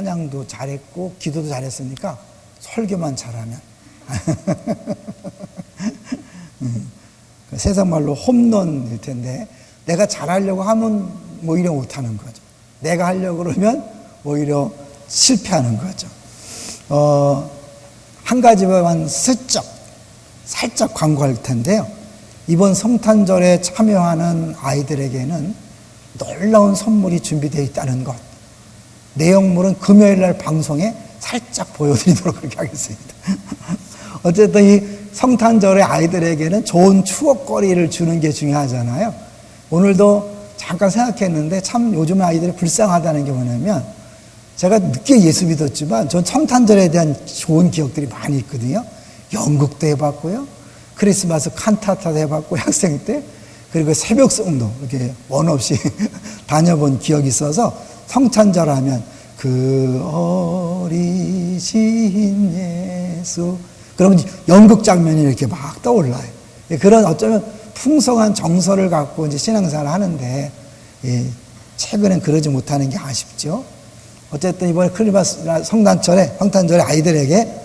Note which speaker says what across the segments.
Speaker 1: 찬양도 잘했고 기도도 잘했으니까 설교만 잘하면 세상 말로 홈런일 텐데 내가 잘하려고 하면 오히려 못하는 거죠. 내가 하려고 그러면 오히려 실패하는 거죠. 한 가지만 살짝 광고할 텐데요. 이번 성탄절에 참여하는 아이들에게는 놀라운 선물이 준비되어 있다는 것. 내용물은 금요일 날 방송에 살짝 보여드리도록 그렇게 하겠습니다. 어쨌든 이 성탄절에 아이들에게는 좋은 추억거리를 주는 게 중요하잖아요. 오늘도 잠깐 생각했는데 참 요즘 아이들이 불쌍하다는 게 뭐냐면 제가 늦게 예수 믿었지만 전 성탄절에 대한 좋은 기억들이 많이 있거든요. 연극도 해봤고요. 크리스마스 칸타타도 해봤고 학생 때 그리고 새벽송도 이렇게 원 없이 다녀본 기억이 있어서 성탄절 하면 그 어리신 예수 그러면 연극 장면이 이렇게 막 떠올라요. 그런 어쩌면 풍성한 정서를 갖고 이제 신앙생활을 하는데 최근엔 그러지 못하는 게 아쉽죠. 어쨌든 이번에 크리스마스 성탄절에 아이들에게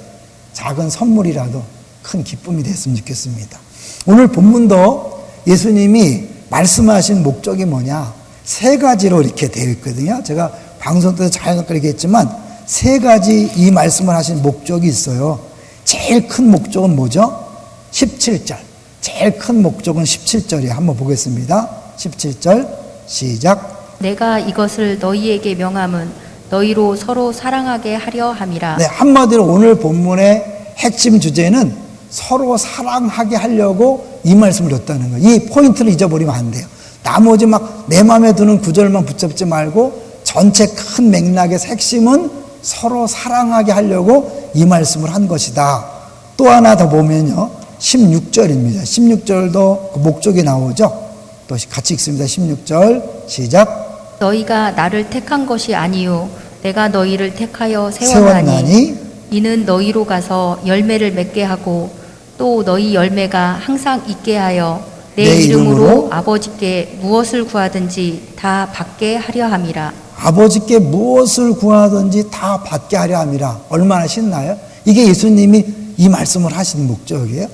Speaker 1: 작은 선물이라도 큰 기쁨이 됐으면 좋겠습니다. 오늘 본문도 예수님이 말씀하신 목적이 뭐냐? 세 가지로 이렇게 되어 있거든요. 제가 방송 때도 잠깐 얘기했지만 세 가지 이 말씀을 하신 목적이 있어요. 제일 큰 목적은 뭐죠? 17절. 제일 큰 목적은 17절이에요. 한번 보겠습니다. 17절 시작.
Speaker 2: 내가 이것을 너희에게 명함은 너희로 서로 사랑하게 하려 함이라.
Speaker 1: 네, 한마디로 오늘 본문의 핵심 주제는 서로 사랑하게 하려고 이 말씀을 줬다는 거예요. 이 포인트를 잊어버리면 안 돼요. 나머지 막 내 마음에 드는 구절만 붙잡지 말고 전체 큰 맥락의 핵심은 서로 사랑하게 하려고 이 말씀을 한 것이다. 또 하나 더 보면요. 16절입니다. 16절도 그 목적이 나오죠. 또 같이 읽습니다. 16절 시작.
Speaker 2: 너희가 나를 택한 것이 아니요 내가 너희를 택하여 세웠나니 이는 너희로 가서 열매를 맺게 하고 또 너희 열매가 항상 있게 하여 내 이름으로 아버지께 무엇을 구하든지 다 받게 하려 함이라.
Speaker 1: 아버지께 무엇을 구하든지 다 받게 하려 함이라. 얼마나 신나요? 이게 예수님이 이 말씀을 하신 목적이에요.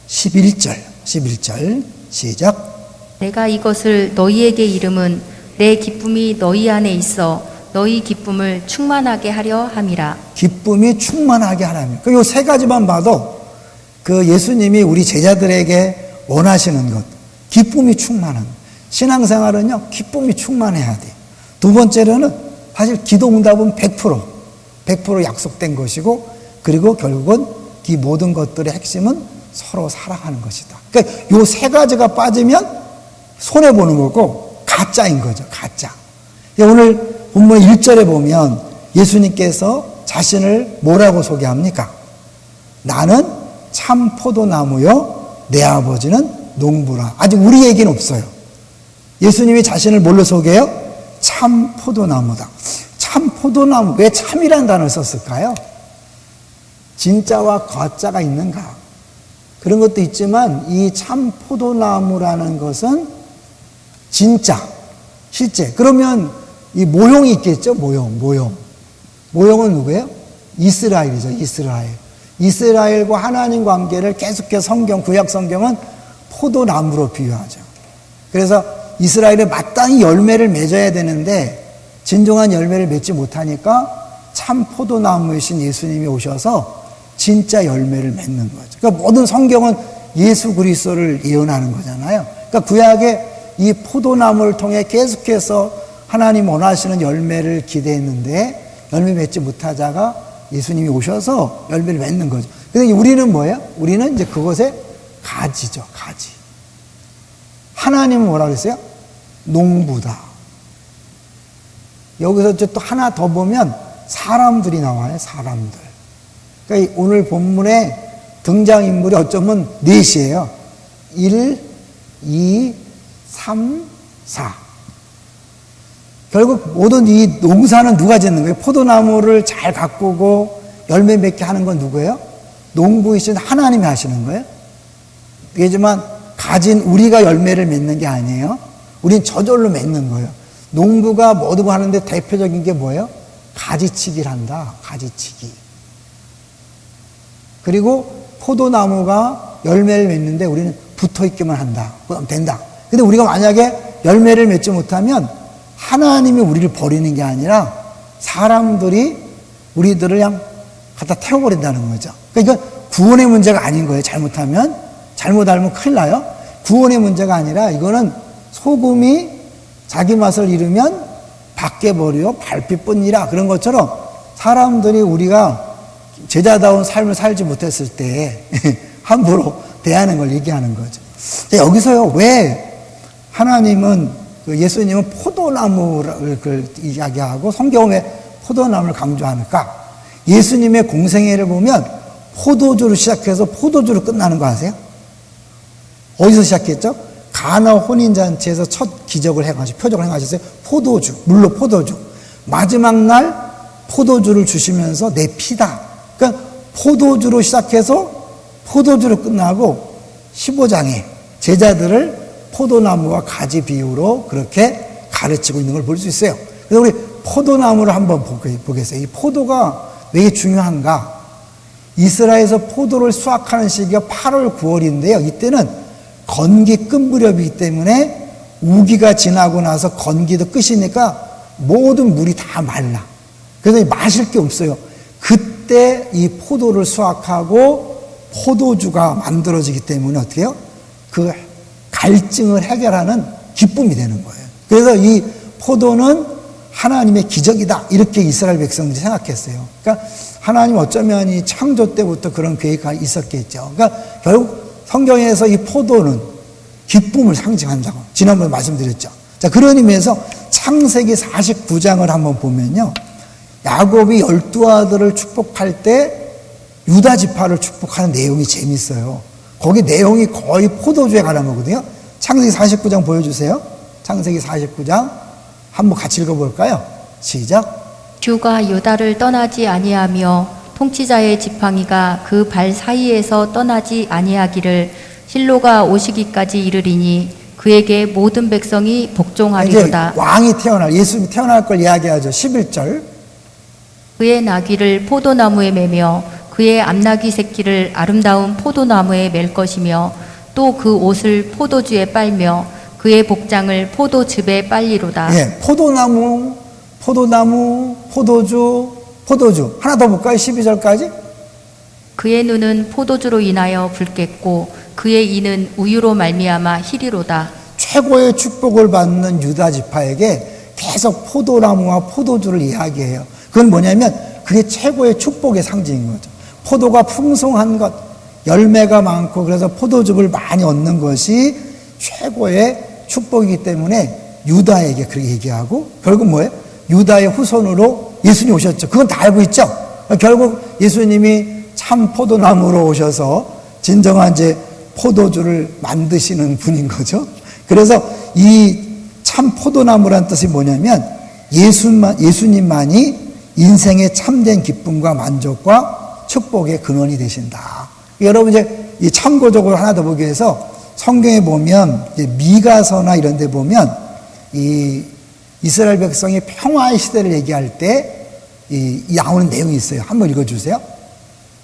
Speaker 1: 11절 시작.
Speaker 2: 내가 이것을 너희에게 이름은 내 기쁨이 너희 안에 있어 너희 기쁨을 충만하게 하려 함이라.
Speaker 1: 기쁨이 충만하게 하려 함이라. 요 세 가지만 봐도 그 예수님이 우리 제자들에게 원하시는 것, 기쁨이 충만한 신앙생활은요, 기쁨이 충만해야 돼요. 두 번째로는 사실 기도 응답은 100% 약속된 것이고, 그리고 결국은 이 모든 것들의 핵심은 서로 사랑하는 것이다. 그러니까 요 세 가지가 빠지면 손해보는 거고 가짜인 거죠. 가짜. 오늘 본문 1절에 보면 예수님께서 자신을 뭐라고 소개합니까? 나는 참 포도나무요 내 아버지는 농부라. 아직 우리 얘기는 없어요. 예수님이 자신을 뭘로 소개해요? 참 포도나무다. 참 포도나무. 왜 참이라는 단어를 썼을까요? 진짜와 가짜가 있는가? 그런 것도 있지만 이 참 포도나무라는 것은 진짜, 실제. 그러면 이 모형이 있겠죠? 모형은 누구예요? 이스라엘이죠. 이스라엘과 하나님 관계를 계속해서 구약 성경은 포도나무로 비유하죠. 그래서 이스라엘에 마땅히 열매를 맺어야 되는데 진정한 열매를 맺지 못하니까 참 포도나무이신 예수님이 오셔서 진짜 열매를 맺는 거죠. 그러니까 모든 성경은 예수 그리스도를 예언하는 거잖아요. 그러니까 구약에 이 포도나무를 통해 계속해서 하나님 원하시는 열매를 기대했는데 열매 맺지 못하다가 예수님이 오셔서 열매를 맺는 거죠. 근데 우리는 뭐예요? 우리는 이제 그것의 가지죠, 가지. 하나님은 뭐라 그랬어요? 농부다. 여기서 또 하나 더 보면 사람들이 나와요, 사람들. 그러니까 오늘 본문에 등장인물이 어쩌면 넷이에요. 1, 2, 3, 4. 결국 모든 이 농사는 누가 짓는 거예요? 포도나무를 잘 가꾸고 열매 맺게 하는 건 누구예요? 농부이신 하나님이 하시는 거예요. 그렇지만 가진 우리가 열매를 맺는 게 아니에요. 우린 저절로 맺는 거예요. 농부가 뭐 하는데 대표적인 게 뭐예요? 가지치기를 한다. 가지치기. 그리고 포도나무가 열매를 맺는데 우리는 붙어 있기만 한다. 그럼 된다. 근데 우리가 만약에 열매를 맺지 못하면 하나님이 우리를 버리는 게 아니라 사람들이 우리들을 그냥 갖다 태워버린다는 거죠. 그러니까 이건 구원의 문제가 아닌 거예요. 잘못하면. 잘못 알면 큰일 나요. 구원의 문제가 아니라 이거는 소금이 자기 맛을 잃으면 밖에 버려 밟힐뿐이라 그런 것처럼 사람들이 우리가 제자다운 삶을 살지 못했을 때 함부로 대하는 걸 얘기하는 거죠. 여기서요, 왜 하나님은 예수님은 포도나무를 이야기하고 성경에 포도나무를 강조하니까? 예수님의 공생애를 보면 포도주로 시작해서 포도주로 끝나는 거 아세요? 어디서 시작했죠? 가나 혼인잔치에서 첫 기적을 해가지고 표적을 해가셨어요. 포도주, 물로 포도주. 마지막 날 포도주를 주시면서 내 피다. 그러니까 포도주로 시작해서 포도주로 끝나고 15장에 제자들을 포도나무와 가지 비유로 그렇게 가르치고 있는 걸 볼 수 있어요. 그래서 우리 포도나무를 한번 보겠어요. 이 포도가 왜 중요한가? 이스라엘에서 포도를 수확하는 시기가 8월, 9월인데요. 이때는 건기 끝 무렵이기 때문에 우기가 지나고 나서 건기도 끝이니까 모든 물이 다 말라. 그래서 마실 게 없어요. 그때 이 포도를 수확하고 포도주가 만들어지기 때문에 어떻게 해요? 그 갈증을 해결하는 기쁨이 되는 거예요. 그래서 이 포도는 하나님의 기적이다. 이렇게 이스라엘 백성들이 생각했어요. 그러니까 하나님 어쩌면 이 창조 때부터 그런 계획이 있었겠죠. 그러니까 결국 성경에서 이 포도는 기쁨을 상징한다고 지난번에 말씀드렸죠. 자, 그런 의미에서 창세기 49장을 한번 보면요. 야곱이 12아들을 축복할 때 유다 지파를 축복하는 내용이 재밌어요. 거기 내용이 거의 포도주에 관한 거거든요. 창세기 49장 보여주세요. 창세기 49장 한번 같이 읽어볼까요? 시작.
Speaker 2: 주가 유다를 떠나지 아니하며 통치자의 지팡이가 그 발 사이에서 떠나지 아니하기를 실로가 오시기까지 이르리니 그에게 모든 백성이 복종하리로다.
Speaker 1: 이제 왕이 예수님이 태어날 걸 이야기하죠. 11절.
Speaker 2: 그의 나귀를 포도나무에 매며 그의 암나귀 새끼를 아름다운 포도나무에 맬 것이며 또 그 옷을 포도주에 빨며 그의 복장을 포도즙에 빨리로다.
Speaker 1: 예, 포도나무, 포도주. 하나 더 볼까요? 12절까지.
Speaker 2: 그의 눈은 포도주로 인하여 붉겠고 그의 이는 우유로 말미암아 희리로다.
Speaker 1: 최고의 축복을 받는 유다 지파에게 계속 포도나무와 포도주를 이야기해요. 그건 뭐냐면 그게 최고의 축복의 상징인 거죠. 포도가 풍성한 것, 열매가 많고 그래서 포도즙을 많이 얻는 것이 최고의 축복이기 때문에 유다에게 그렇게 얘기하고 결국 뭐예요? 유다의 후손으로 예수님이 오셨죠. 그건 다 알고 있죠. 결국 예수님이 참 포도나무로 오셔서 진정한 이제 포도주를 만드시는 분인 거죠. 그래서 이 참 포도나무란 뜻이 뭐냐면 예수님만이 인생의 참된 기쁨과 만족과 축복의 근원이 되신다. 여러분 이제 이 참고적으로 하나 더 보기 위해서 성경에 보면 이제 미가서나 이런 데 보면 이 이스라엘 백성이 평화의 시대를 얘기할 때 이 나오는 내용이 있어요. 한번 읽어주세요.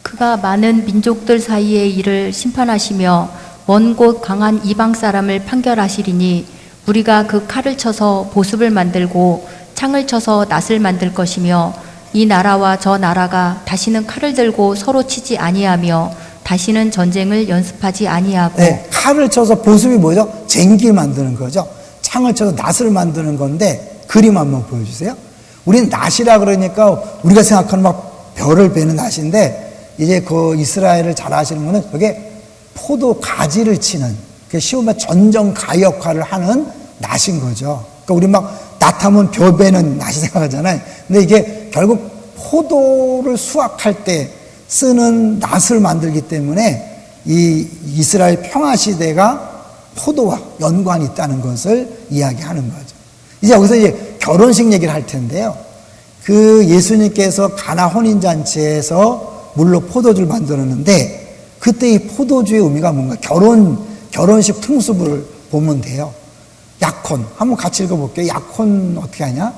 Speaker 2: 그가 많은 민족들 사이의 일을 심판하시며 먼 곳 강한 이방 사람을 판결하시리니 우리가 그 칼을 쳐서 보습을 만들고 창을 쳐서 낫을 만들 것이며 이 나라와 저 나라가 다시는 칼을 들고 서로 치지 아니하며 다시는 전쟁을 연습하지 아니하고.
Speaker 1: 네, 칼을 쳐서 보습이 뭐죠? 쟁기를 만드는 거죠. 창을 쳐서 낫을 만드는 건데 그림 한번 보여주세요. 우리는 낫이라 그러니까 우리가 생각하는 막 별을 베는 낫인데 이제 그 이스라엘을 잘 아시는 분은 여기에 포도 가지를 치는 쉬운 말 전정 가 역할을 하는 낫인 거죠. 그러니까 우리 막 낫하면 벼 베는 낫이 생각하잖아요. 근데 이게 결국 포도를 수확할 때 쓰는 낫을 만들기 때문에 이 이스라엘 평화 시대가 포도와 연관이 있다는 것을 이야기하는 거죠. 이제 여기서 이제 결혼식 얘기를 할 텐데요. 그 예수님께서 가나 혼인잔치에서 물로 포도주를 만들었는데 그때 이 포도주의 의미가 뭔가 결혼식 풍습을 보면 돼요. 약혼 한번 같이 읽어볼게요. 약혼 어떻게 하냐?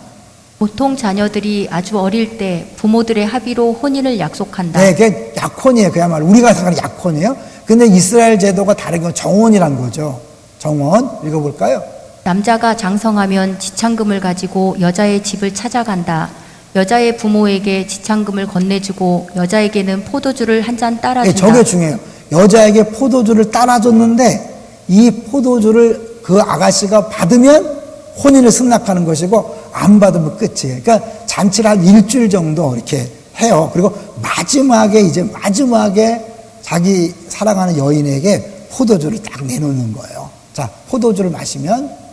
Speaker 2: 보통 자녀들이 아주 어릴 때 부모들의 합의로 혼인을 약속한다.
Speaker 1: 네, 그게 약혼이에요. 그야말로 우리가 생각하는 약혼이에요. 근데 이스라엘 제도가 다른 건 정혼이란 거죠. 정혼 읽어볼까요?
Speaker 2: 남자가 장성하면 지창금을 가지고 여자의 집을 찾아간다. 여자의 부모에게 지창금을 건네주고 여자에게는 포도주를 한 잔
Speaker 1: 네,
Speaker 2: 따라준다.
Speaker 1: 저게 중요해요. 여자에게 포도주를 따라줬는데 이 포도주를 그 아가씨가 받으면 혼인을 승낙하는 것이고 안 받으면 끝이에요. 그러니까 잔치를 한 일주일 정도 이렇게 해요. 그리고 마지막에 자기 사랑하는 여인에게 포도주를 딱 내놓는 거예요. 자, 포도주를 마시면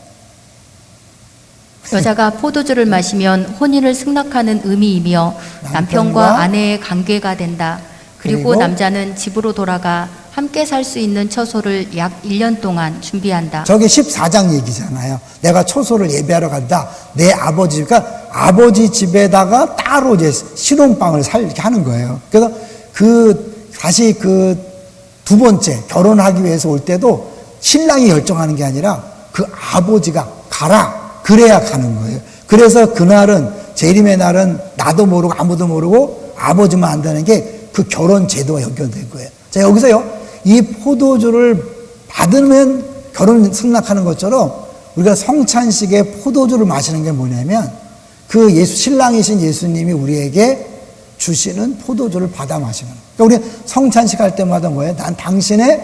Speaker 2: 여자가 포도주를 마시면 혼인을 승낙하는 의미이며 남편과 아내의 관계가 된다. 그리고 남자는 집으로 돌아가 함께 살 수 있는 처소를 약 1년 동안 준비한다.
Speaker 1: 저게 14장 얘기잖아요. 내가 처소를 예배하러 간다. 내 아버지 집, 그러니까 아버지 집에다가 따로 이제 신혼방을 살게 하는 거예요. 그래서 다시 두 번째 결혼하기 위해서 올 때도 신랑이 결정하는 게 아니라 그 아버지가 가라. 그래야 가는 거예요. 그래서 그날은 재림의 날은 나도 모르고 아무도 모르고 아버지만 안다는 게 그 결혼 제도와 연결된 거예요. 자, 여기서요, 이 포도주를 받으면 결혼 승낙하는 것처럼 우리가 성찬식에 포도주를 마시는 게 뭐냐면 그 신랑이신 예수님이 우리에게 주시는 포도주를 받아 마시는 거예요. 그러니까 우리 성찬식 할 때마다 뭐예요? 난 당신의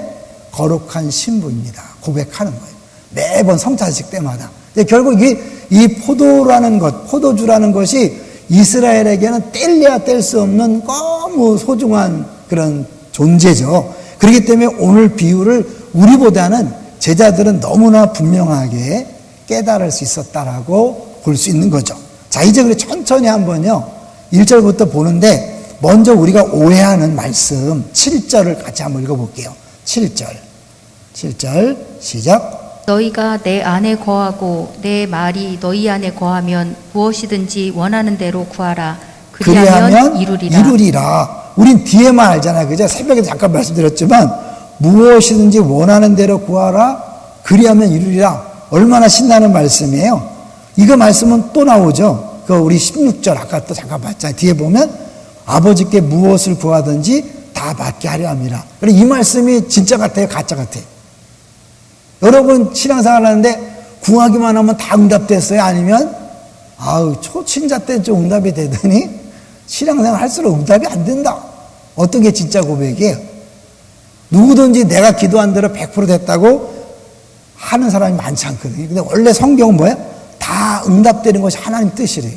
Speaker 1: 거룩한 신부입니다. 고백하는 거예요. 매번 성찬식 때마다. 결국 이 포도주라는 것이 이스라엘에게는 뗄래야 뗄 수 없는 너무 소중한 그런 존재죠. 그렇기 때문에 오늘 비유를 우리보다는 제자들은 너무나 분명하게 깨달을 수 있었다라고 볼 수 있는 거죠. 자, 이제 그래 천천히 한번요. 1절부터 보는데 먼저 우리가 오해하는 말씀 7절을 같이 한번 읽어볼게요. 7절 시작.
Speaker 2: 너희가 내 안에 거하고 내 말이 너희 안에 거하면 무엇이든지 원하는 대로 구하라. 그리하면 이루리라. 우린 뒤에만 알잖아요. 그죠? 새벽에 잠깐 말씀드렸지만 무엇이든지 원하는 대로 구하라. 그리하면 이루리라. 얼마나 신나는 말씀이에요. 이거 말씀은 또 나오죠. 우리 16절 아까 또 잠깐 봤잖아요. 뒤에 보면 아버지께 무엇을 구하든지 다 받게 하려 함이라. 이 말씀이 진짜 같아요? 가짜 같아요? 여러분 신앙생활 하는데 구하기만 하면 다 응답됐어요? 아니면 초신자 때 좀 응답이 되더니 신앙생활 할수록 응답이 안 된다. 어떤 게 진짜 고백이에요? 누구든지 내가 기도한 대로 100% 됐다고 하는 사람이 많지 않거든요. 근데 원래 성경은 뭐예요? 다 응답되는 것이 하나님 뜻이래요.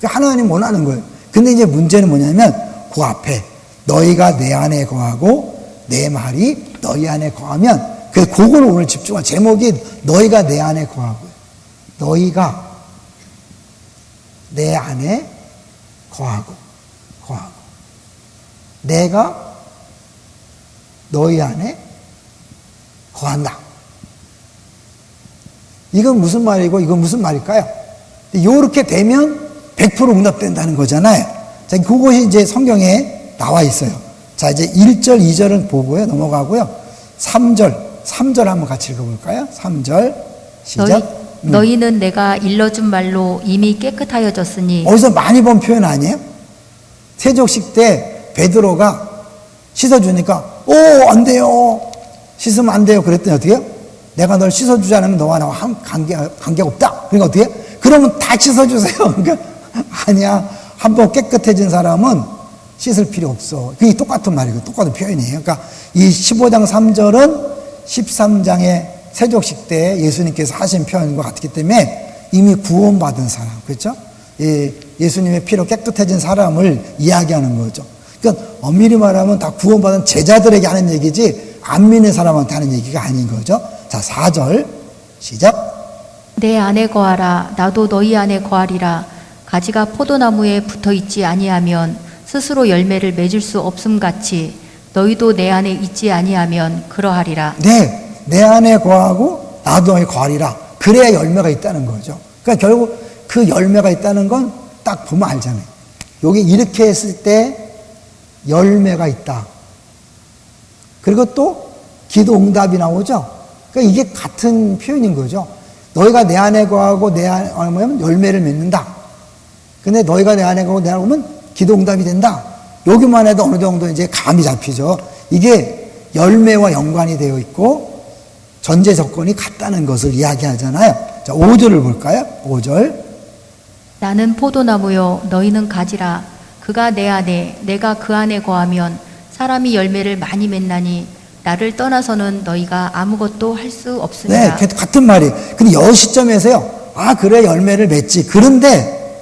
Speaker 2: 그러니까 하나님 원하는 거예요. 근데 이제 문제는 뭐냐면 그 앞에 너희가 내 안에 거하고 내 말이 너희 안에 거하면 그래서 그걸 오늘 집중한 제목이 너희가 내 안에 거하고 너희가 내 안에 거하고 내가 너희 안에 거한다. 이건 무슨 말이고 이건 무슨 말일까요? 이렇게 되면 100% 응답된다는 거잖아요. 자, 그것이 이제 성경에 나와 있어요. 자, 이제 1절, 2절은 보고요. 넘어가고요. 3절 한번 같이 읽어볼까요? 3절 시작. 너희는 내가 일러준 말로 이미 깨끗하여졌으니.
Speaker 1: 어디서 많이 본 표현 아니에요? 세족식 때 베드로가 씻어주니까 안 돼요. 씻으면 안 돼요. 그랬더니 어떻게 해요? 내가 널 씻어주지 않으면 너와 나와 관계가 없다. 그러니까 어떻게 해요? 그러면 다 씻어주세요. 그러니까 아니야. 한번 깨끗해진 사람은 씻을 필요 없어. 그게 똑같은 말이고 똑같은 표현이에요. 그러니까 이 15장 3절은 13장의 세족식 때 예수님께서 하신 표현과 같기 때문에 이미 구원받은 사람, 그렇죠? 예수님의 피로 깨끗해진 사람을 이야기하는 거죠. 그러니까 엄밀히 말하면 다 구원받은 제자들에게 하는 얘기지 안 믿는 사람한테 하는 얘기가 아닌 거죠. 자, 4절 시작.
Speaker 2: 내 안에 거하라. 나도 너희 안에 거하리라. 가지가 포도나무에 붙어 있지 아니하면 스스로 열매를 맺을 수 없음 같이 너희도 내 안에 있지 아니하면 그러하리라.
Speaker 1: 네, 내 안에 거하고 나도 너희 거하리라. 그래야 열매가 있다는 거죠. 그러니까 결국 그 열매가 있다는 건 딱 보면 알잖아요. 여기 이렇게 했을 때 열매가 있다. 그리고 또 기도 응답이 나오죠. 그러니까 이게 같은 표현인 거죠. 너희가 내 안에 거하고 내 안에 거하면 열매를 맺는다. 근데 너희가 내 안에 거하고 내 안에 거하면 기도 응답이 된다. 여기만 해도 어느 정도 이제 감이 잡히죠. 이게 열매와 연관이 되어 있고 전제 조건이 같다는 것을 이야기하잖아요. 자, 5절을 볼까요? 5절.
Speaker 2: 나는 포도나무요 너희는 가지라. 그가 내 안에 내가 그 안에 거하면 사람이 열매를 많이 맺나니 나를 떠나서는 너희가 아무것도 할 수 없으니라.
Speaker 1: 네, 같은 말이. 근데 여 시점에서요. 아, 그래, 열매를 맺지. 그런데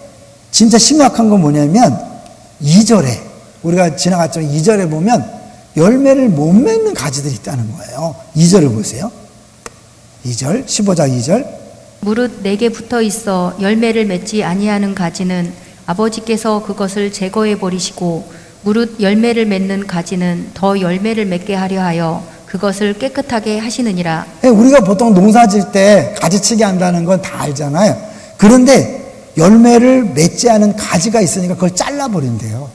Speaker 1: 진짜 심각한 건 뭐냐면 2절에 우리가 지나갔지만 2절에 보면 열매를 못 맺는 가지들이 있다는 거예요. 2절을 보세요. 2절, 15장 2절.
Speaker 2: 무릇 내게 붙어 있어 열매를 맺지 아니하는 가지는 아버지께서 그것을 제거해 버리시고 무릇 열매를 맺는 가지는 더 열매를 맺게 하려 하여 그것을 깨끗하게 하시느니라.
Speaker 1: 우리가 보통 농사 질 때 가지치기 한다는 건 다 알잖아요. 그런데 열매를 맺지 않은 가지가 있으니까 그걸 잘라버린대요.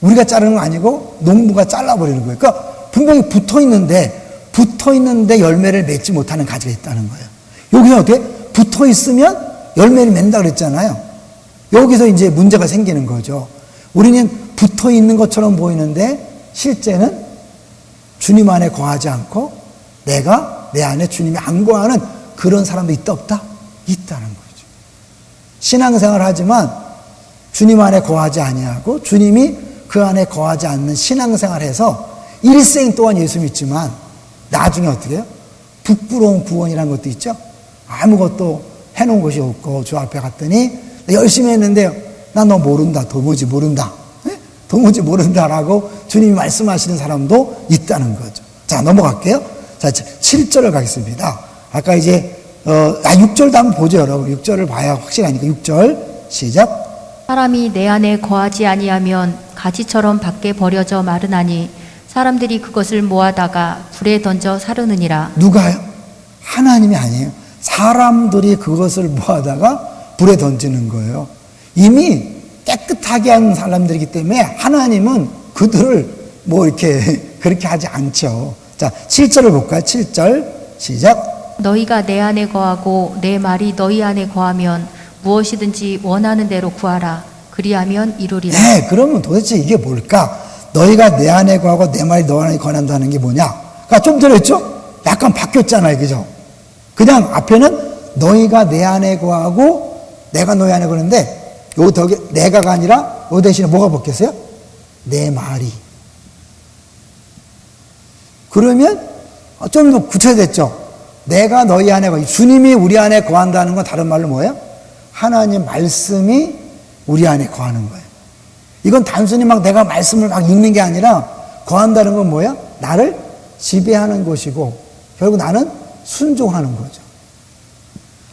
Speaker 1: 우리가 자르는 건 아니고 농부가 잘라버리는 거예요. 그러니까 분명히 붙어 있는데 열매를 맺지 못하는 가지가 있다는 거예요. 여기서 어떻게? 붙어 있으면 열매를 맺는다 그랬잖아요. 여기서 이제 문제가 생기는 거죠. 우리는 붙어 있는 것처럼 보이는데 실제는 주님 안에 거하지 않고 내가 내 안에 주님이 안 거하는 그런 사람도 있다 없다? 있다는 거죠. 신앙생활을 하지만 주님 안에 거하지 아니하고 주님이 그 안에 거하지 않는 신앙생활을 해서 일생 동안 예수 믿지만 나중에 어떻게 해요? 부끄러운 구원이라는 것도 있죠. 아무것도 해놓은 것이 없고 주 앞에 갔더니 열심히 했는데 나 너 모른다. 도무지 모른다. 네? 도무지 모른다라고 주님이 말씀하시는 사람도 있다는 거죠. 자, 넘어갈게요. 자, 7절을 가겠습니다. 아까 이제 6절도 한번 보죠, 여러분. 6절을 봐야 확실하니까. 6절 시작.
Speaker 2: 사람이 내 안에 거하지 아니하면 가지처럼 밖에 버려져 마르나니 사람들이 그것을 모아다가 불에 던져 사르느니라.
Speaker 1: 누가요? 하나님이 아니에요. 사람들이 그것을 모아다가 불에 던지는 거예요. 이미 깨끗하게 한 사람들이기 때문에 하나님은 그들을 뭐 이렇게 그렇게 하지 않죠. 자, 7절을 볼까요? 7절 시작.
Speaker 2: 너희가 내 안에 거하고 내 말이 너희 안에 거하면 무엇이든지 원하는 대로 구하라. 그리하면 이루리라.
Speaker 1: 네, 그러면 도대체 이게 뭘까? 너희가 내 안에 거하고 내 말이 너 안에 거한다는 게 뭐냐? 그러니까 좀 전에 했죠? 약간 바뀌었잖아요. 그죠? 그냥 앞에는 너희가 내 안에 거하고 내가 너희 안에 거는데 요 덕에 내가가 아니라 요 대신에 뭐가 바뀌었어요? 내 말이. 그러면 좀 더 구체됐죠? 내가 너희 안에 거하. 주님이 우리 안에 거한다는 건 다른 말로 뭐예요? 하나님 말씀이 우리 안에 거하는 거예요. 이건 단순히 막 내가 말씀을 막 읽는 게 아니라 거한다는 건 뭐예요? 나를 지배하는 것이고 결국 나는 순종하는 거죠.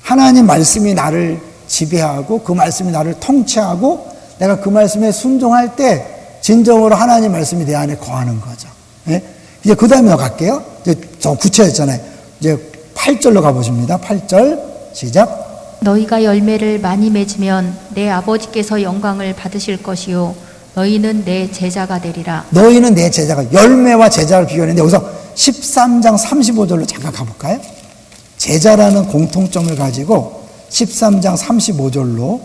Speaker 1: 하나님 말씀이 나를 지배하고 그 말씀이 나를 통치하고 내가 그 말씀에 순종할 때 진정으로 하나님 말씀이 내 안에 거하는 거죠. 예? 이제 그 다음에 갈게요. 이제 저 구체했잖아요. 이제 8절로 가보십니다. 8절 시작.
Speaker 2: 너희가 열매를 많이 맺으면 내 아버지께서 영광을 받으실 것이요 너희는 내 제자가 되리라.
Speaker 1: 너희는 내 제자가. 열매와 제자를 비교했는데 여기서 13장 35절로 잠깐 가볼까요? 제자라는 공통점을 가지고 13장 35절로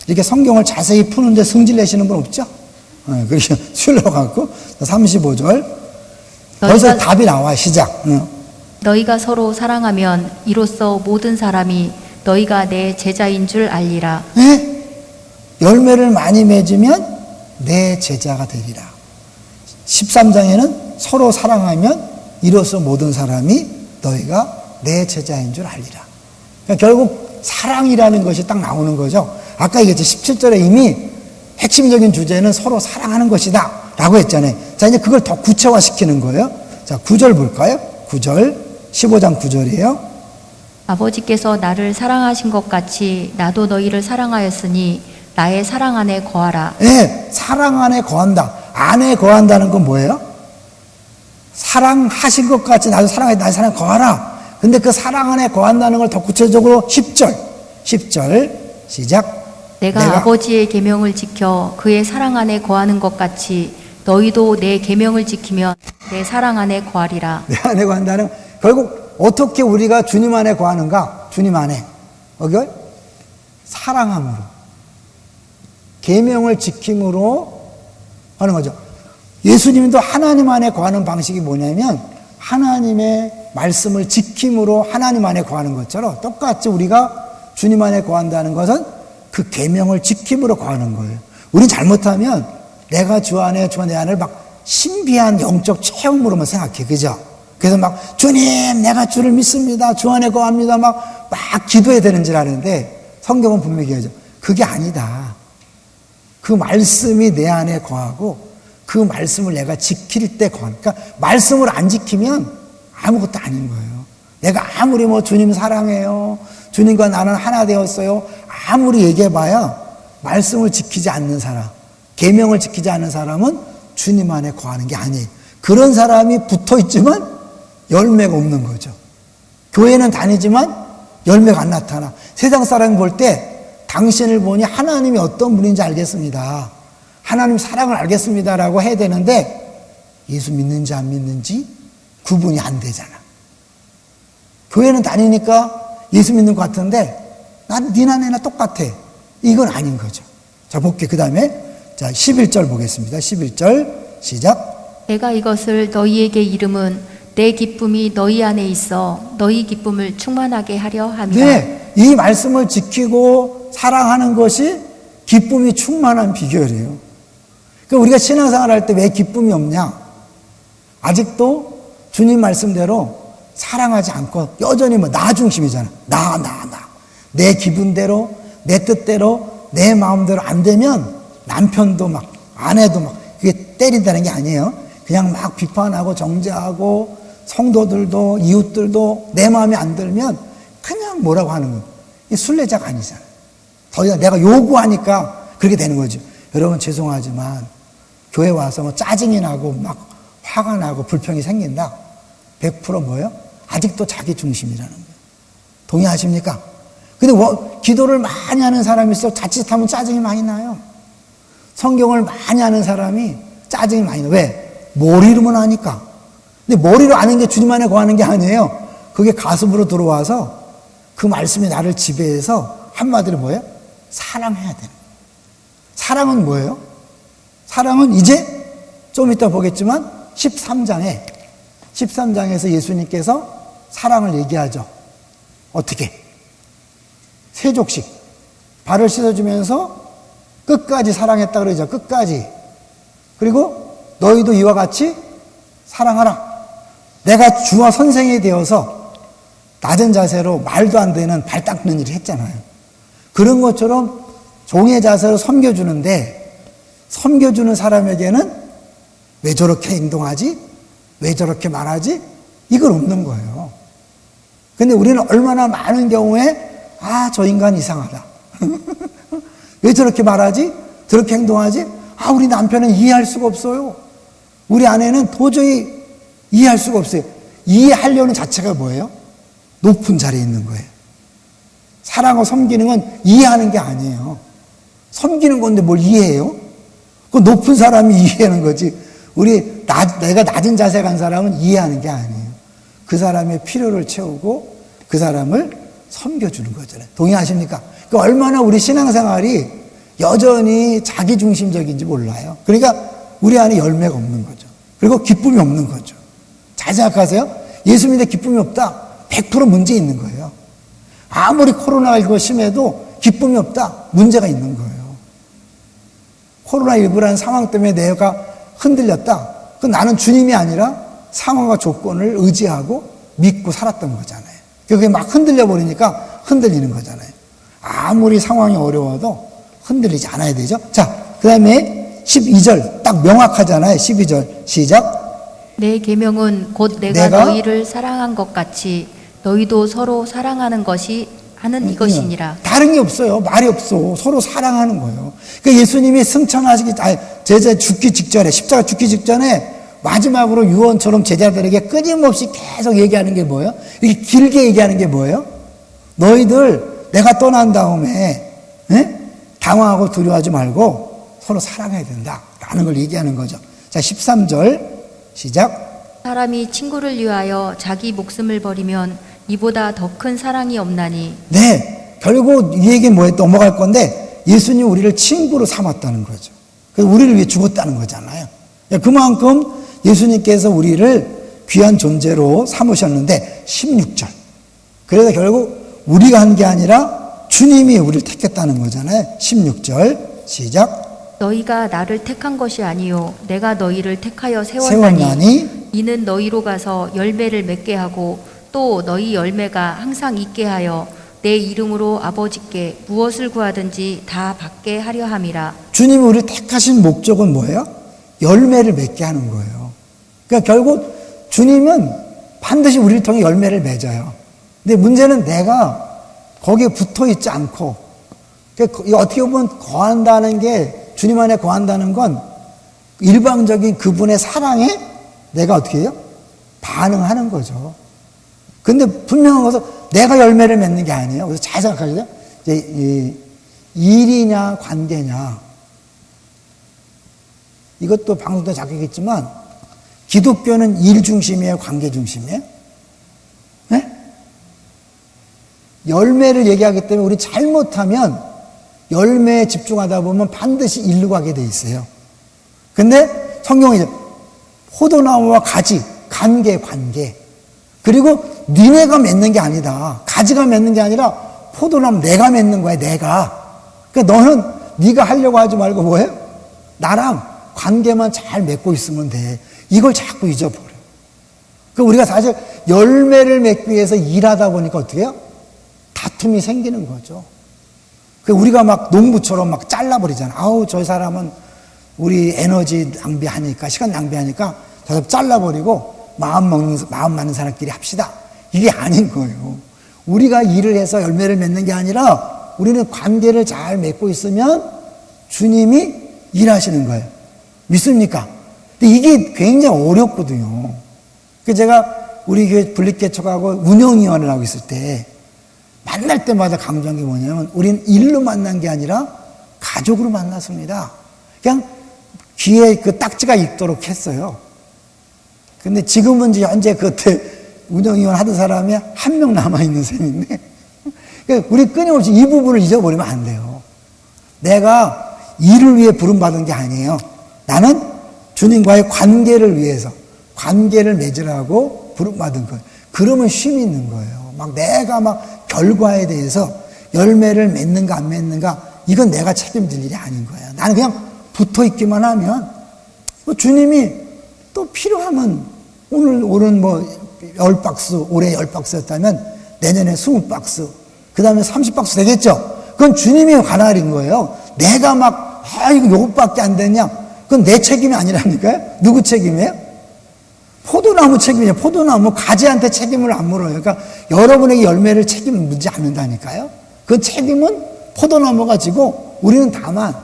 Speaker 1: 이렇게 성경을 자세히 푸는데 성질 내시는 분 없죠? 그렇게 술러갖고 35절 벌써 답이 나와. 시작.
Speaker 2: 너희가 서로 사랑하면 이로써 모든 사람이 너희가 내 제자인 줄 알리라.
Speaker 1: 네? 열매를 많이 맺으면 내 제자가 되리라. 13장에는 서로 사랑하면 이로써 모든 사람이 너희가 내 제자인 줄 알리라. 그러니까 결국 사랑이라는 것이 딱 나오는 거죠. 아까 얘기했죠. 17절에 이미 핵심적인 주제는 서로 사랑하는 것이다 라고 했잖아요. 자, 이제 그걸 더 구체화시키는 거예요. 자, 9절 볼까요? 9절 15장 9절이에요.
Speaker 2: 아버지께서 나를 사랑하신 것 같이 나도 너희를 사랑하였으니 나의 사랑 안에 거하라.
Speaker 1: 네, 사랑 안에 거한다. 안에 거한다는 건 뭐예요? 사랑하신 것 같이 나도 사랑해, 나의 사랑에 거하라. 근데 그 사랑 안에 거한다는 걸 더 구체적으로 10절 시작.
Speaker 2: 내가 아버지의 계명을 지켜 그의 사랑 안에 거하는 것 같이 너희도 내 계명을 지키면 내 사랑 안에 거하리라.
Speaker 1: 내 안에 거한다는 결국 어떻게 우리가 주님 안에 거하는가? 주님 안에. 사랑함으로, 계명을 지킴으로 하는 거죠. 예수님도 하나님 안에 거하는 방식이 뭐냐면 하나님의 말씀을 지킴으로 하나님 안에 거하는 것처럼 똑같이 우리가 주님 안에 거한다는 것은 그 계명을 지킴으로 거하는 거예요. 우린 잘못하면 내가 주 안에 내 안을 막 신비한 영적 체험으로만 생각해. 그죠? 그래서 막 주님 내가 주를 믿습니다. 주 안에 거합니다. 막 기도해야 되는 줄 아는데 성경은 분명히 얘기하죠. 그게 아니다. 그 말씀이 내 안에 거하고 그 말씀을 내가 지킬 때 거하니까 그러니까 말씀을 안 지키면 아무것도 아닌 거예요. 내가 아무리 뭐 주님 사랑해요. 주님과 나는 하나 되었어요. 아무리 얘기해봐야 말씀을 지키지 않는 사람, 계명을 지키지 않는 사람은 주님 안에 거하는 게 아니에요. 그런 사람이 붙어있지만 열매가 없는 거죠. 교회는 다니지만 열매가 안 나타나. 세상 사람이 볼 때 당신을 보니 하나님이 어떤 분인지 알겠습니다. 하나님 사랑을 알겠습니다라고 해야 되는데 예수 믿는지 안 믿는지 구분이 안 되잖아. 교회는 다니니까 예수 믿는 것 같은데 난 니나 내나 똑같아. 이건 아닌 거죠. 자, 볼게요. 그 다음에 자 11절 보겠습니다. 11절 시작.
Speaker 2: 내가 이것을 너희에게 이름은 내 기쁨이 너희 안에 있어 너희 기쁨을 충만하게 하려 함이라.
Speaker 1: 네, 이 말씀을 지키고 사랑하는 것이 기쁨이 충만한 비결이에요. 그러니까 우리가 신앙생활 할 때 왜 기쁨이 없냐? 아직도 주님 말씀대로 사랑하지 않고 여전히 뭐 나 중심이잖아. 나. 내 기분대로, 내 뜻대로, 내 마음대로 안 되면 남편도 막, 아내도 막, 그게 때린다는 게 아니에요. 그냥 막 비판하고 정죄하고 성도들도 이웃들도 내 마음에 안 들면 그냥 뭐라고 하는 거예요. 이 순례자가 아니잖아요. 더 이상 내가 요구하니까 그렇게 되는 거죠. 여러분 죄송하지만 교회 와서 뭐 짜증이 나고 막 화가 나고 불평이 생긴다. 100% 뭐예요? 아직도 자기 중심이라는 거예요. 동의하십니까? 근데 기도를 많이 하는 사람이 있어 자칫하면 짜증이 많이 나요. 성경을 많이 하는 사람이 짜증이 많이 나요. 왜? 머리로만 하니까. 근데 머리로 아는 게 주님 안에 거하는 게 아니에요. 그게 가슴으로 들어와서 그 말씀이 나를 지배해서 한마디로 뭐예요? 사랑해야 되는 거예요. 사랑은 뭐예요? 사랑은 이제 좀 이따 보겠지만 13장에서 예수님께서 사랑을 얘기하죠. 어떻게? 세족식. 발을 씻어주면서 끝까지 사랑했다 그러죠. 끝까지. 그리고 너희도 이와 같이 사랑하라. 내가 주와 선생이 되어서 낮은 자세로 말도 안 되는 발 닦는 일을 했잖아요. 그런 것처럼 종의 자세로 섬겨주는데 섬겨주는 사람에게는 왜 저렇게 행동하지? 왜 저렇게 말하지? 이건 없는 거예요. 근데 우리는 얼마나 많은 경우에 저 인간 이상하다. 왜 저렇게 말하지? 저렇게 행동하지? 우리 남편은 이해할 수가 없어요. 우리 아내는 도저히 이해할 수가 없어요. 이해하려는 자체가 뭐예요? 높은 자리에 있는 거예요. 사랑하고 섬기는 건 이해하는 게 아니에요. 섬기는 건데 뭘 이해해요? 그 높은 사람이 이해하는 거지. 내가 낮은 자세 간 사람은 이해하는 게 아니에요. 그 사람의 필요를 채우고 그 사람을 섬겨주는 거잖아요. 동의하십니까? 그러니까 얼마나 우리 신앙생활이 여전히 자기중심적인지 몰라요. 그러니까 우리 안에 열매가 없는 거죠. 그리고 기쁨이 없는 거죠. 잘 생각하세요. 예수 믿는데 기쁨이 없다. 100% 문제 있는 거예요. 아무리 코로나19가 심해도 기쁨이 없다. 문제가 있는 거예요. 코로나19라는 상황 때문에 내가 흔들렸다. 그 나는 주님이 아니라 상황과 조건을 의지하고 믿고 살았던 거잖아요. 그게 막 흔들려 버리니까 흔들리는 거잖아요. 아무리 상황이 어려워도 흔들리지 않아야 되죠. 자, 그 다음에 12절 딱 명확하잖아요. 12절 시작.
Speaker 2: 내 계명은 곧 내가 너희를 사랑한 것 같이 너희도 서로 사랑하는 것이 하는 이것이니라.
Speaker 1: 다른 게 없어요. 말이 없어. 서로 사랑하는 거예요. 그러니까 예수님이 제자 죽기 직전에, 십자가 죽기 직전에 마지막으로 유언처럼 제자들에게 끊임없이 계속 얘기하는 게 뭐예요? 이렇게 길게 얘기하는 게 뭐예요? 너희들 내가 떠난 다음에 당황하고 두려워하지 말고 서로 사랑해야 된다 라는 걸 얘기하는 거죠. 자, 13절 시작.
Speaker 2: 사람이 친구를 위하여 자기 목숨을 버리면 이보다 더 큰 사랑이 없나니.
Speaker 1: 네, 결국 이 얘기 뭐에 넘어갈 건데 예수님 우리를 친구로 삼았다는 거죠. 그래서 우리를 위해 죽었다는 거잖아요. 그만큼 예수님께서 우리를 귀한 존재로 삼으셨는데 16절. 그래서 결국 우리가 한 게 아니라 주님이 우리를 택했다는 거잖아요. 16절 시작.
Speaker 2: 너희가 나를 택한 것이 아니요 내가 너희를 택하여
Speaker 1: 세웠나니
Speaker 2: 세웠나니 이는 너희로 가서 열매를 맺게 하고 또 너희 열매가 항상 있게 하여 내 이름으로 아버지께 무엇을 구하든지 다 받게 하려 함이라.
Speaker 1: 주님이 우리를 택하신 목적은 뭐예요? 열매를 맺게 하는 거예요. 그러니까 결국 주님은 반드시 우리를 통해 열매를 맺어요. 근데 문제는 내가 거기에 붙어 있지 않고, 그러니까 어떻게 보면 거한다는 게, 주님 안에 거한다는 건 일방적인 그분의 사랑에 내가 어떻게 해요? 반응하는 거죠. 근데 분명한 것은 내가 열매를 맺는 게 아니에요. 그래서 잘 생각하셔야 돼요. 이제 일이냐 관계냐, 이것도 방송도 작겠지만 기독교는 일 중심이에요, 관계 중심이에요? 네? 열매를 얘기하기 때문에 우리 잘못하면 열매에 집중하다 보면 반드시 일로 가게 돼 있어요. 근데 성경은 이제 포도나무와 가지, 관계. 그리고 니네가 맺는 게 아니다. 가지가 맺는 게 아니라 포도나무 내가 맺는 거야, 내가. 그러니까 너는 네가 하려고 하지 말고 뭐예요? 나랑 관계만 잘 맺고 있으면 돼. 이걸 자꾸 잊어버려. 그러니까 우리가 사실 열매를 맺기 위해서 일하다 보니까 어떻게 해요? 다툼이 생기는 거죠. 우리가 막 농부처럼 막 잘라버리잖아. 아우, 저 사람은 우리 에너지 낭비하니까, 시간 낭비하니까 저 사람 잘라버리고 마음 많은 사람끼리 합시다. 이게 아닌 거예요. 우리가 일을 해서 열매를 맺는 게 아니라 우리는 관계를 잘 맺고 있으면 주님이 일하시는 거예요. 믿습니까? 근데 이게 굉장히 어렵거든요. 그래서 제가 우리 교회 분립개척하고 운영위원회를 하고 있을 때 만날 때마다 강조한 게 뭐냐면 우리는 일로 만난 게 아니라 가족으로 만났습니다. 그냥 귀에 그 딱지가 있도록 했어요. 근데 지금은 이제 현재 그때 운영위원 하던 사람이 한 명 남아있는 셈인데, 그러니까 우리 끊임없이 이 부분을 잊어버리면 안 돼요. 내가 일을 위해 부름받은 게 아니에요. 나는 주님과의 관계를 위해서, 관계를 맺으라고 부름받은 거예요. 그러면 쉼이 있는 거예요. 막 내가 막 결과에 대해서 열매를 맺는가 안 맺는가, 이건 내가 책임질 일이 아닌 거예요. 나는 그냥 붙어 있기만 하면, 주님이 또 필요하면 오늘은 뭐 10박스, 올해 10박스였다면 내년에 20박스, 그 다음에 30박스 되겠죠? 그건 주님이 관할인 거예요. 내가 막, 이거 요것밖에 안 되냐? 그건 내 책임이 아니라니까요? 누구 책임이에요? 포도나무 책임이에요. 포도나무 가지한테 책임을 안 물어요. 그러니까 여러분에게 열매를 책임을 묻지 않는다니까요? 그 책임은 포도나무가 지고 우리는 다만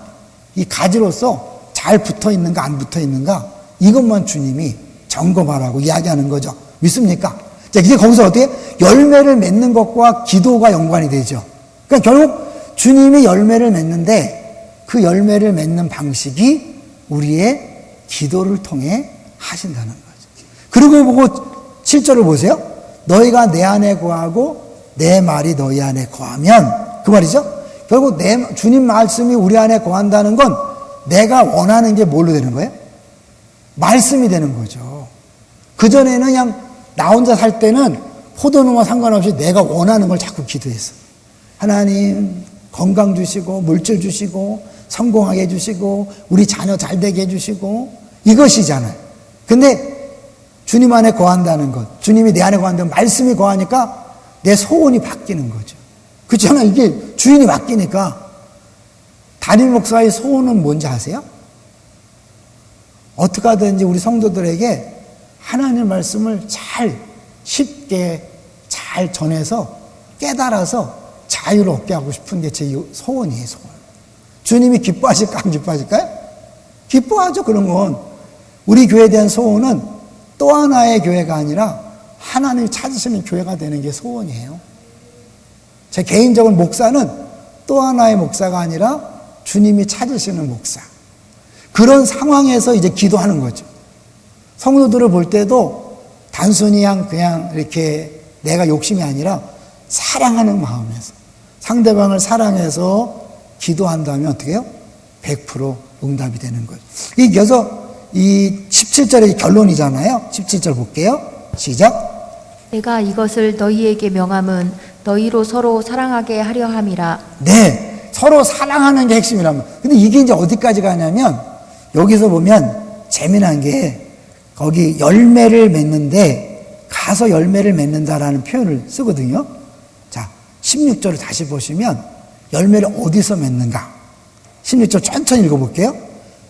Speaker 1: 이 가지로서 잘 붙어 있는가 안 붙어 있는가, 이것만 주님이 점검하라고 이야기하는 거죠. 믿습니까? 자, 이제 거기서 어떻게 열매를 맺는 것과 기도가 연관이 되죠. 그러니까 결국 주님이 열매를 맺는데 그 열매를 맺는 방식이 우리의 기도를 통해 하신다는 거죠. 그리고 보고 7절을 보세요. 너희가 내 안에 거하고 내 말이 너희 안에 거하면, 그 말이죠. 결국 주님 말씀이 우리 안에 거한다는 건 내가 원하는 게 뭘로 되는 거예요? 말씀이 되는 거죠. 그전에는 그냥 나 혼자 살 때는 포도나무와 상관없이 내가 원하는 걸 자꾸 기도했어. 하나님 건강 주시고 물질 주시고 성공하게 해주시고 우리 자녀 잘 되게 해주시고, 이것이잖아요. 근데 주님 안에 거한다는 것, 주님이 내 안에 거한다는 말씀이 거하니까 내 소원이 바뀌는 거죠. 그렇잖아요. 이게 주인이 바뀌니까. 담임 목사의 소원은 뭔지 아세요? 어떻게 하든지 우리 성도들에게 하나님의 말씀을 잘 쉽게 잘 전해서 깨달아서 자유를 얻게 하고 싶은 게 제 소원이에요, 소원. 주님이 기뻐하실까 안 기뻐하실까요? 기뻐하죠. 그런 건. 우리 교회에 대한 소원은 또 하나의 교회가 아니라 하나님이 찾으시는 교회가 되는 게 소원이에요. 제 개인적인 목사는 또 하나의 목사가 아니라 주님이 찾으시는 목사. 그런 상황에서 이제 기도하는 거죠. 성도들을 볼 때도 단순히 그냥 이렇게 내가 욕심이 아니라 사랑하는 마음에서, 상대방을 사랑해서 기도한다면 어떻게 해요? 100% 응답이 되는 거죠. 그래서 이 17절의 결론이잖아요. 17절 볼게요. 시작.
Speaker 2: 내가 이것을 너희에게 명함은 너희로 서로 사랑하게 하려 함이라.
Speaker 1: 네, 서로 사랑하는 게 핵심이라면. 근데 이게 이제 어디까지 가냐면 여기서 보면 재미난 게 거기 열매를 맺는데 가서 열매를 맺는다라는 표현을 쓰거든요. 자, 16절을 다시 보시면 열매를 어디서 맺는가? 16절 천천히 읽어볼게요.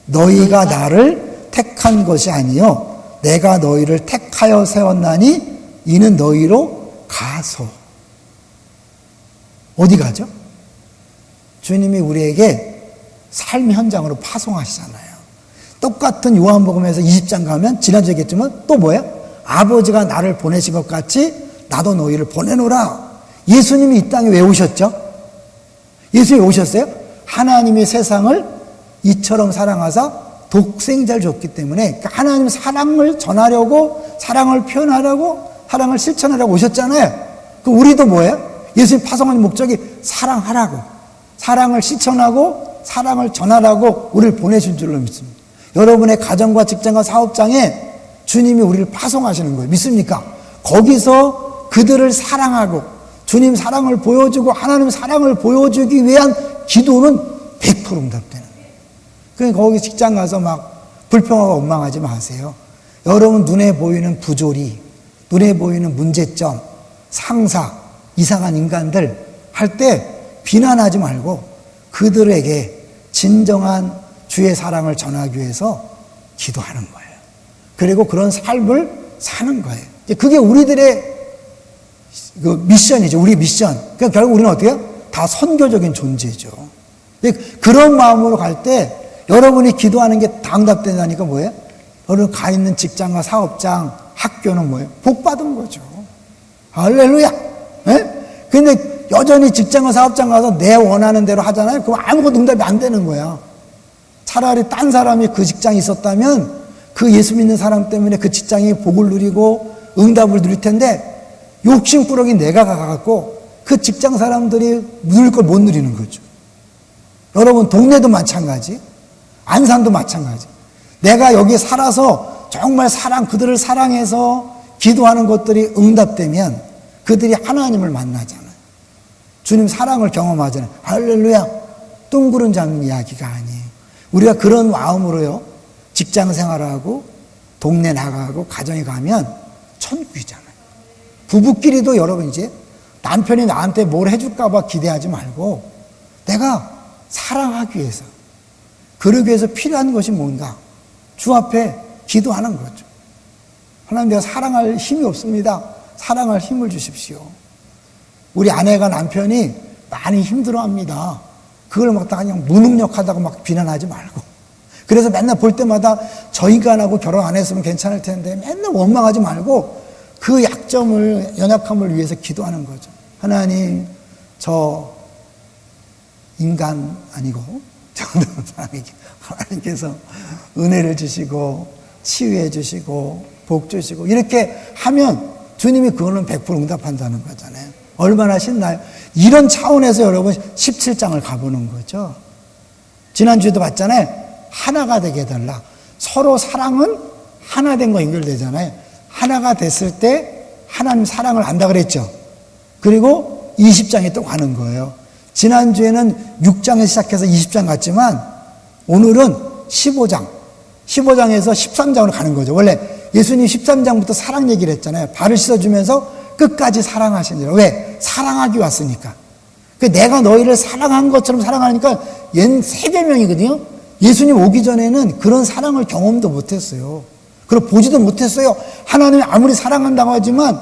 Speaker 1: 너희가 나를 택한 것이 아니요 내가 너희를 택하여 세웠나니 이는 너희로 가서. 어디 가죠? 주님이 우리에게 삶 현장으로 파송하시잖아요. 똑같은 요한복음에서 20장 가면 지난주에 얘기했지만 또 뭐예요? 아버지가 나를 보내신 것 같이 나도 너희를 보내노라. 예수님이 이 땅에 왜 오셨죠? 예수님이 오셨어요? 하나님이 세상을 이처럼 사랑하사 독생자를 줬기 때문에 하나님 사랑을 전하려고, 사랑을 표현하려고, 사랑을 실천하려고 오셨잖아요. 그 우리도 뭐예요? 예수님 파송하는 목적이 사랑하라고, 사랑을 실천하고 사랑을 전하라고 우리를 보내신 줄로 믿습니다. 여러분의 가정과 직장과 사업장에 주님이 우리를 파송하시는 거예요. 믿습니까? 거기서 그들을 사랑하고 주님 사랑을 보여주고 하나님 사랑을 보여주기 위한 기도는 100% 응답되는 거예요. 그러니까 거기 직장 가서 막 불평하고 원망하지 마세요. 여러분 눈에 보이는 부조리, 눈에 보이는 문제점, 상사, 이상한 인간들 할 때 비난하지 말고 그들에게 진정한 주의 사랑을 전하기 위해서 기도하는 거예요. 그리고 그런 삶을 사는 거예요. 그게 우리들의 그 미션이죠. 우리 미션. 그러니까 결국 우리는 어떻게 해요? 다 선교적인 존재죠. 그런 마음으로 갈 때 여러분이 기도하는 게 다 응답된다니까 뭐예요? 여러분 가 있는 직장과 사업장, 학교는 뭐예요? 복 받은 거죠. 할렐루야. 예? 근데 여전히 직장과 사업장 가서 내 원하는 대로 하잖아요. 그럼 아무것도 응답이 안 되는 거야. 차라리 딴 사람이 그 직장에 있었다면 그 예수 믿는 사람 때문에 그 직장이 복을 누리고 응답을 누릴 텐데 욕심꾸러기 내가 가갖고 그 직장 사람들이 누릴 걸 못 누리는 거죠. 여러분 동네도 마찬가지, 안산도 마찬가지. 내가 여기 살아서 정말 그들을 사랑해서 기도하는 것들이 응답되면 그들이 하나님을 만나잖아요. 주님 사랑을 경험하잖아요. 할렐루야. 뚱그른 잡는 이야기가 아니에요. 우리가 그런 마음으로요, 직장 생활하고 동네 나가고 가정에 가면 천국이잖아요. 부부끼리도 여러분 이제 남편이 나한테 뭘 해줄까봐 기대하지 말고 내가 사랑하기 위해서, 그러기 위해서 필요한 것이 뭔가 주 앞에 기도하는 거죠. 하나님, 내가 사랑할 힘이 없습니다. 사랑할 힘을 주십시오. 우리 아내가 남편이 많이 힘들어합니다. 그걸 막 다 그냥 무능력하다고 막 비난하지 말고, 그래서 맨날 볼 때마다 저 인간하고 결혼 안 했으면 괜찮을 텐데 맨날 원망하지 말고 그 연약함을 위해서 기도하는 거죠. 하나님, 저 인간 아니고 하나님께서 은혜를 주시고 치유해 주시고 복 주시고 이렇게 하면 주님이 그거는 100% 응답한다는 거잖아요. 얼마나 신나요? 이런 차원에서 여러분 17장을 가보는 거죠. 지난주에도 봤잖아요. 하나가 되게 해달라. 서로 사랑은 하나 된 거 연결되잖아요. 하나가 됐을 때 하나님 사랑을 안다 그랬죠. 그리고 20장에 또 가는 거예요. 지난주에는 6장에서 시작해서 20장 갔지만 오늘은 15장에서 13장으로 가는 거죠. 원래 예수님 13장부터 사랑 얘기를 했잖아요. 발을 씻어주면서 끝까지 사랑하시니라. 왜? 사랑하기 왔으니까. 내가 너희를 사랑한 것처럼 사랑하니까 얘는 세계명이거든요. 예수님 오기 전에는 그런 사랑을 경험도 못했어요. 그리고 보지도 못했어요. 하나님이 아무리 사랑한다고 하지만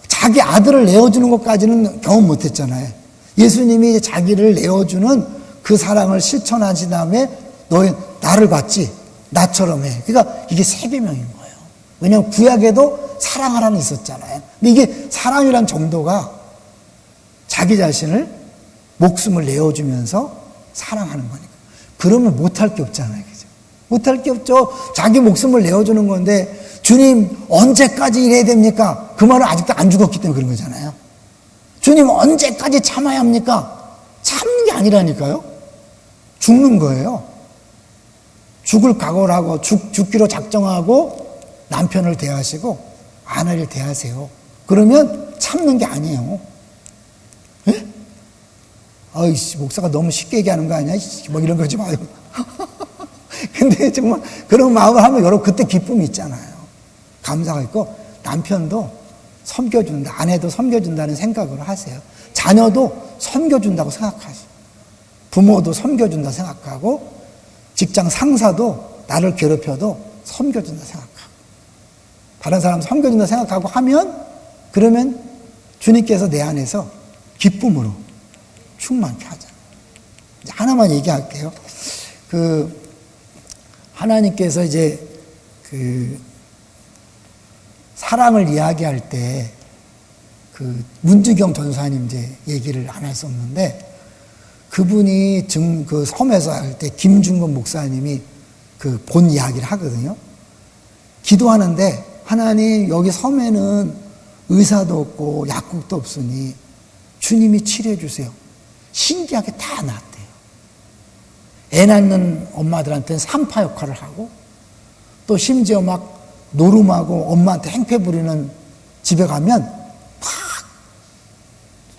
Speaker 1: 자기 아들을 내어주는 것까지는 경험 못했잖아요. 예수님이 자기를 내어주는 그 사랑을 실천하신 다음에 너희 나를 봤지? 나처럼 해. 그러니까 이게 세계명인 거예요. 왜냐하면 구약에도 사랑하라는 있었잖아요. 근데 이게 사랑이란 정도가 자기 자신을 목숨을 내어주면서 사랑하는 거니까. 그러면 못할 게 없잖아요. 그죠? 못할 게 없죠. 자기 목숨을 내어주는 건데 주님 언제까지 이래야 됩니까? 그 말은 아직도 안 죽었기 때문에 그런 거잖아요. 주님 언제까지 참아야 합니까? 참는 게 아니라니까요. 죽는 거예요. 죽을 각오를 하고 죽기로 작정하고 남편을 대하시고 아내를 대하세요. 그러면 참는 게 아니에요. 예? 아이씨, 목사가 너무 쉽게 얘기하는 거 아니야? 뭐 이런 거지 마요. 근데 정말 그런 마음을 하면 여러분 그때 기쁨이 있잖아요. 감사가 있고 남편도 섬겨준다, 아내도 섬겨준다는 생각을 하세요. 자녀도 섬겨준다고 생각하세요. 부모도 섬겨준다 생각하고 직장 상사도 나를 괴롭혀도 섬겨준다 생각하고 다른 사람 섬겨준다 생각하고 하면 그러면 주님께서 내 안에서 기쁨으로 충만케 하잖아요. 이제 하나만 얘기할게요. 하나님께서 이제 사랑을 이야기할 때 문주경 전사님 이제 얘기를 안 할 수 없는데 그분이 그 섬에서 할 때 김중건 목사님이 본 이야기를 하거든요. 기도하는데 하나님 여기 섬에는 의사도 없고 약국도 없으니 주님이 치료해 주세요. 신기하게 다 낫대요. 애 낳는 엄마들한테는 산파 역할을 하고 또 심지어 막 노름하고 엄마한테 행패 부리는 집에 가면 팍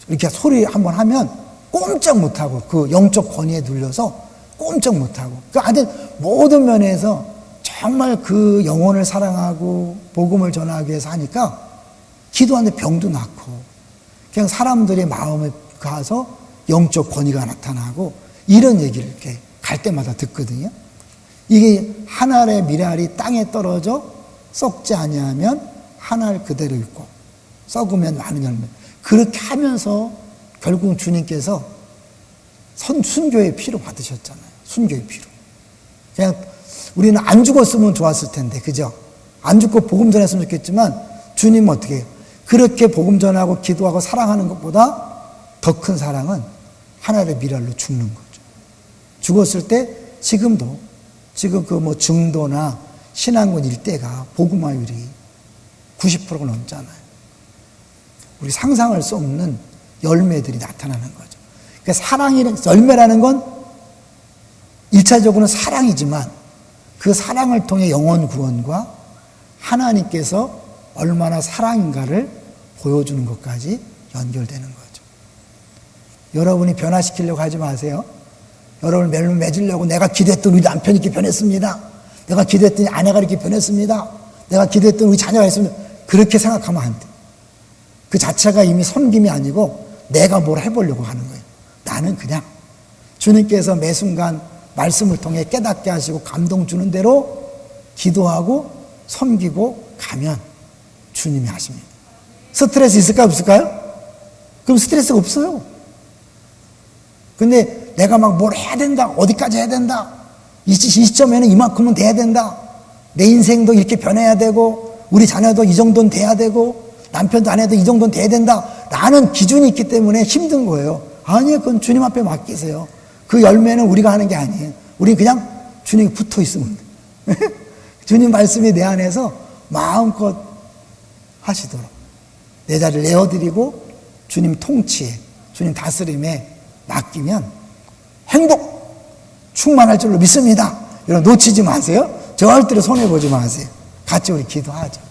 Speaker 1: 이렇게 소리 한번 하면 꼼짝 못하고 그 영적 권위에 눌려서 꼼짝 못하고 하여튼 모든 면에서 정말 그 영혼을 사랑하고 복음을 전하기 위해서 하니까 기도하는데 병도 낫고 그냥 사람들의 마음에 가서 영적 권위가 나타나고 이런 얘기를 이렇게 갈 때마다 듣거든요. 이게 한 알의 밀알이 땅에 떨어져 썩지 아니하면 한 알 그대로 있고 썩으면 많은 열매. 그렇게 하면서 결국 주님께서 순교의 피로 받으셨잖아요. 순교의 피로. 그냥 우리는 안 죽었으면 좋았을 텐데, 그죠? 안 죽고 복음 전했으면 좋겠지만 주님은 어떻게 해요? 그렇게 복음 전하고 기도하고 사랑하는 것보다 더 큰 사랑은 하나의 밀알로 죽는 거죠. 죽었을 때 지금 증도나 신앙군 일대가 복음화율이 90%가 넘잖아요. 우리 상상할 수 없는 열매들이 나타나는 거죠. 그러니까 열매라는 건 1차적으로는 사랑이지만 그 사랑을 통해 영혼 구원과 하나님께서 얼마나 사랑인가를 보여주는 것까지 연결되는 거죠. 여러분이 변화시키려고 하지 마세요. 여러분을 맺으려고 내가 기도했던 우리 남편이 이렇게 변했습니다. 내가 기도했더니 아내가 이렇게 변했습니다. 내가 기도했던 우리 자녀가 있습니다. 그렇게 생각하면 안 돼. 그 자체가 이미 섬김이 아니고 내가 뭘 해보려고 하는 거예요. 나는 그냥 주님께서 매 순간 말씀을 통해 깨닫게 하시고 감동 주는 대로 기도하고 섬기고 가면 주님이 하십니다. 스트레스 있을까요? 없을까요? 그럼 스트레스가 없어요. 근데 내가 막 뭘 해야 된다. 어디까지 해야 된다. 이 시점에는 이만큼은 돼야 된다. 내 인생도 이렇게 변해야 되고 우리 자녀도 이 정도는 돼야 되고 남편도 아내도 이 정도는 돼야 된다. 라는 기준이 있기 때문에 힘든 거예요. 아니에요. 그건 주님 앞에 맡기세요. 그 열매는 우리가 하는 게 아니에요. 우리 그냥 주님이 붙어 있으면 돼. 주님 말씀이 내 안에서 마음껏 하시도록 내 자리를 내어드리고 주님 통치에 주님 다스림에 맡기면 행복 충만할 줄로 믿습니다. 여러분 놓치지 마세요. 절대로 손해보지 마세요. 같이 우리 기도하죠.